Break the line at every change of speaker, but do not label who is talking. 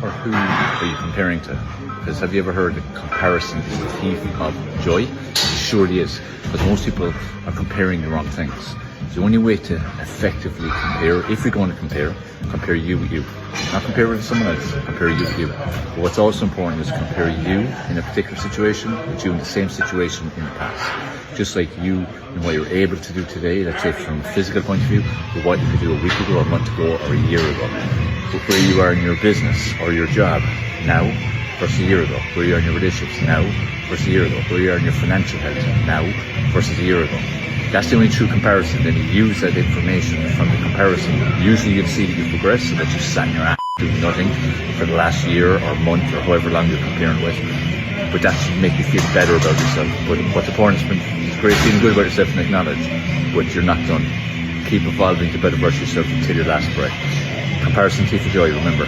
or who are you comparing to? Because have you ever heard that comparison is the thief of joy? It surely is, because most people are comparing the wrong things. The only way to effectively compare, if you're going to compare you with you. Not compare with someone else, compare you with you. But what's also important is compare you in a particular situation with you in the same situation in the past. Just like you and what you're able to do today, let's say from a physical point of view, with what you could do a week ago, or a month ago, or a year ago. But where you are in your business or your job now versus a year ago. Where you are in your relationships now versus a year ago. Where you are in your financial health now versus a year ago. That's the only true comparison. Then you use that information from the comparison. Usually you'll see that you progress, so that you sat in your ass doing nothing for the last year or month or however long you're comparing with. But that should make you feel better about yourself. But what's important is it's great feeling good about yourself and acknowledge, but you're not done. Keep evolving to better version yourself until your last breath. Comparison thief of joy, remember.